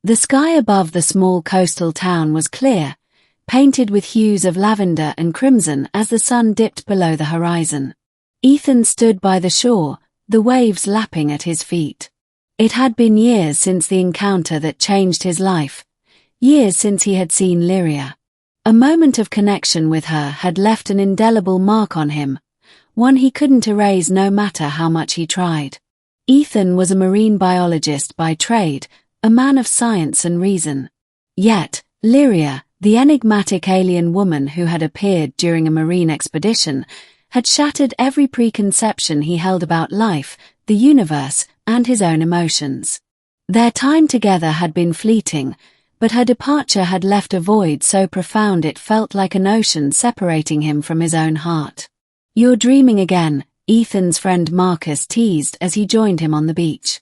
The sky above the small coastal town was clear, painted with hues of lavender and crimson as the sun dipped below the horizon. Ethan stood by the shore, the waves lapping at his feet. It had been years since the encounter that changed his life, years since he had seen Lyria. A moment of connection with her had left an indelible mark on him, one he couldn't erase no matter how much he tried. Ethan was a marine biologist by trade, a man of science and reason. Yet, Lyria, the enigmatic alien woman who had appeared during a marine expedition, had shattered every preconception he held about life, the universe, and his own emotions. Their time together had been fleeting, but her departure had left a void so profound it felt like an ocean separating him from his own heart. "You're dreaming again," Ethan's friend Marcus teased as he joined him on the beach.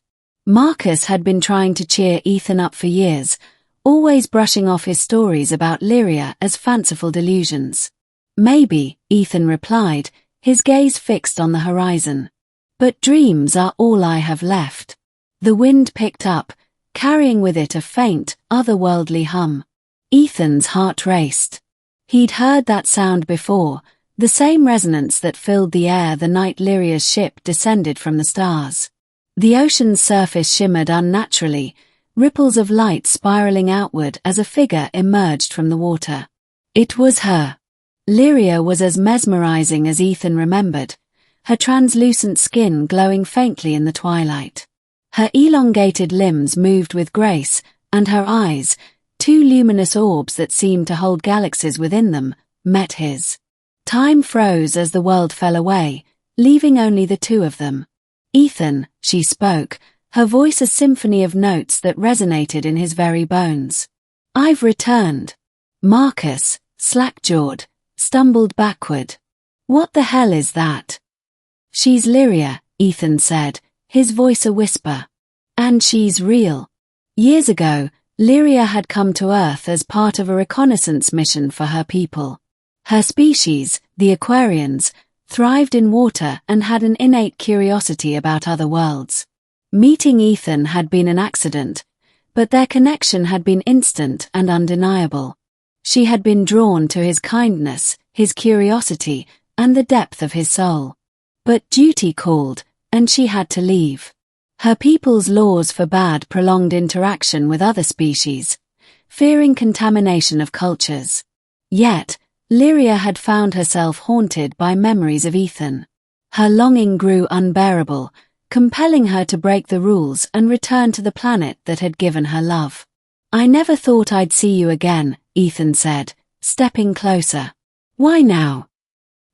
Marcus had been trying to cheer Ethan up for years, always brushing off his stories about Lyria as fanciful delusions. "Maybe," Ethan replied, his gaze fixed on the horizon. "But dreams are all I have left." The wind picked up, carrying with it a faint, otherworldly hum. Ethan's heart raced. He'd heard that sound before, the same resonance that filled the air the night Lyria's ship descended from the stars. The ocean's surface shimmered unnaturally, ripples of light spiraling outward as a figure emerged from the water. It was her. Lyria was as mesmerizing as Ethan remembered, her translucent skin glowing faintly in the twilight. Her elongated limbs moved with grace, and her eyes, two luminous orbs that seemed to hold galaxies within them, met his. Time froze as the world fell away, leaving only the two of them. "Ethan," she spoke, her voice a symphony of notes that resonated in his very bones. "I've returned." Marcus, slack-jawed, stumbled backward. "What the hell is that?" "She's Lyria," Ethan said, his voice a whisper. "And she's real." Years ago, Lyria had come to Earth as part of a reconnaissance mission for her people. Her species, the Aquarians, thrived in water and had an innate curiosity about other worlds. Meeting Ethan had been an accident, but their connection had been instant and undeniable. She had been drawn to his kindness, his curiosity, and the depth of his soul. But duty called, and she had to leave. Her people's laws forbade prolonged interaction with other species, fearing contamination of cultures. Yet, Lyria had found herself haunted by memories of Ethan. Her longing grew unbearable, compelling her to break the rules and return to the planet that had given her love. "I never thought I'd see you again," Ethan said, stepping closer. "Why now?"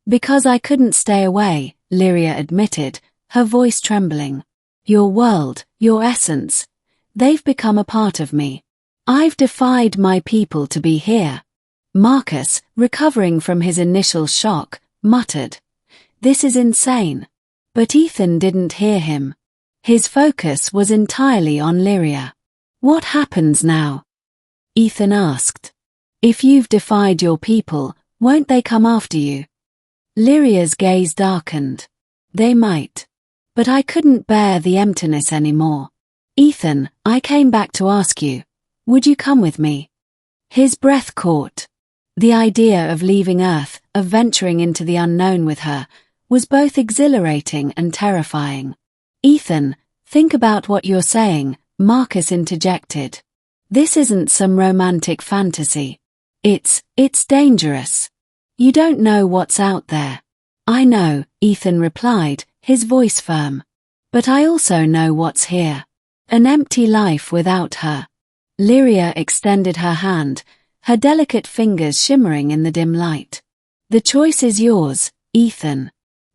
"Because I couldn't stay away," Lyria admitted, her voice trembling. "Your world, your essence, they've become a part of me. I've defied my people to be here." Marcus, recovering from his initial shock, muttered, "This is insane." But Ethan didn't hear him. His focus was entirely on Lyria. "What happens now?" Ethan asked. "If you've defied your people, won't they come after you?" Lyria's gaze darkened. "They might. But I couldn't bear the emptiness anymore. Ethan, I came back to ask you, would you come with me?" His breath caught. The idea of leaving Earth, of venturing into the unknown with her, was both exhilarating and terrifying. "Ethan, think about what you're saying," Marcus interjected. "This isn't some romantic fantasy. It's dangerous. You don't know what's out there." "I know," Ethan replied, his voice firm. "But I also know what's here. An empty life without her." Lyria extended her hand, her delicate fingers shimmering in the dim light. "The choice is yours, Ethan.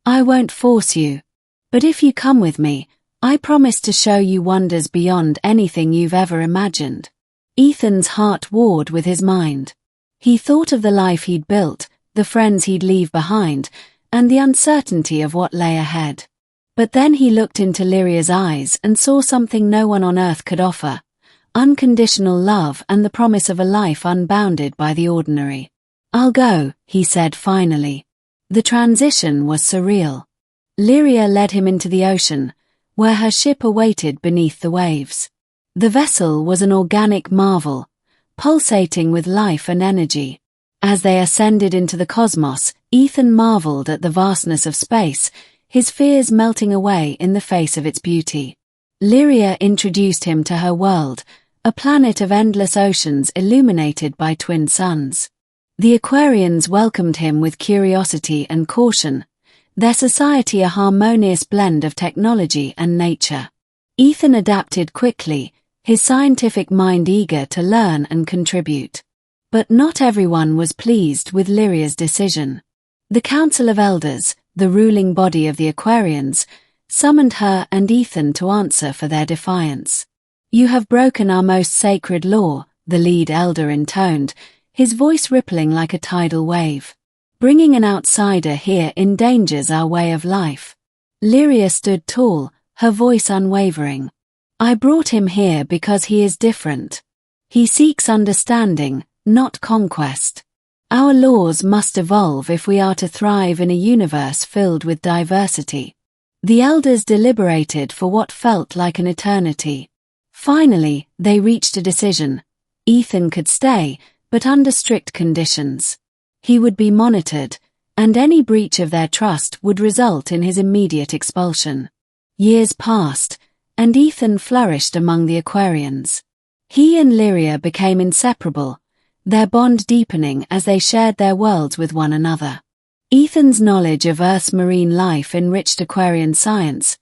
I won't force you. But if you come with me, I promise to show you wonders beyond anything you've ever imagined." Ethan's heart warred with his mind. He thought of the life he'd built, the friends he'd leave behind, and the uncertainty of what lay ahead. But then he looked into Lyria's eyes and saw something no one on Earth could offer: unconditional love and the promise of a life unbounded by the ordinary. "I'll go," he said finally. The transition was surreal. Lyria led him into the ocean, where her ship awaited beneath the waves. The vessel was an organic marvel, pulsating with life and energy. As they ascended into the cosmos, Ethan marveled at the vastness of space, his fears melting away in the face of its beauty. Lyria introduced him to her world, a planet of endless oceans illuminated by twin suns. The Aquarians welcomed him with curiosity and caution, their society a harmonious blend of technology and nature. Ethan adapted quickly, his scientific mind eager to learn and contribute. But not everyone was pleased with Lyria's decision. The Council of Elders, the ruling body of the Aquarians, summoned her and Ethan to answer for their defiance. "You have broken our most sacred law," the lead elder intoned, his voice rippling like a tidal wave. "Bringing an outsider here endangers our way of life." Lyria stood tall, her voice unwavering. "I brought him here because he is different. He seeks understanding, not conquest. Our laws must evolve if we are to thrive in a universe filled with diversity." The elders deliberated for what felt like an eternity. Finally, they reached a decision. Ethan could stay, but under strict conditions. He would be monitored, and any breach of their trust would result in his immediate expulsion. Years passed, and Ethan flourished among the Aquarians. He and Lyria became inseparable, their bond deepening as they shared their worlds with one another. Ethan's knowledge of Earth's marine life enriched Aquarian science,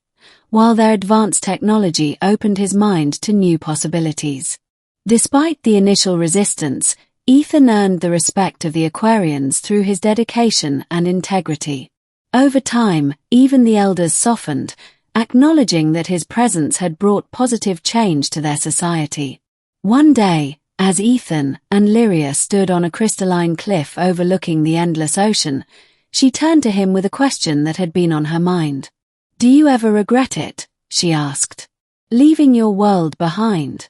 while their advanced technology opened his mind to new possibilities. Despite the initial resistance, Ethan earned the respect of the Aquarians through his dedication and integrity. Over time, even the elders softened, acknowledging that his presence had brought positive change to their society. One day, as Ethan and Lyria stood on a crystalline cliff overlooking the endless ocean, she turned to him with a question that had been on her mind. "Do you ever regret it?" she asked. "Leaving your world behind?"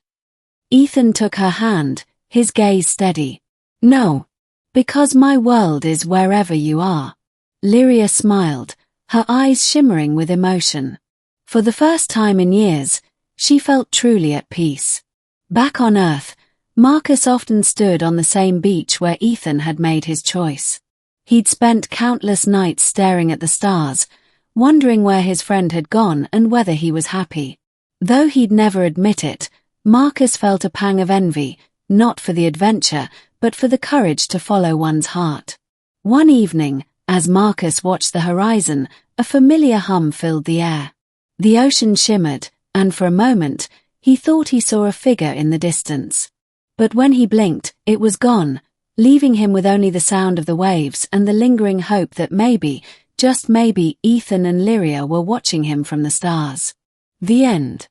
Ethan took her hand, his gaze steady. "No. Because my world is wherever you are." Lyria smiled, her eyes shimmering with emotion. For the first time in years, she felt truly at peace. Back on Earth, Marcus often stood on the same beach where Ethan had made his choice. He'd spent countless nights staring at the stars, wondering where his friend had gone and whether he was happy. Though he'd never admit it, Marcus felt a pang of envy, not for the adventure, but for the courage to follow one's heart. One evening, as Marcus watched the horizon, a familiar hum filled the air. The ocean shimmered, and for a moment, he thought he saw a figure in the distance. But when he blinked, it was gone, leaving him with only the sound of the waves and the lingering hope that maybe, just maybe, Ethan and Lyria were watching him from the stars. The end.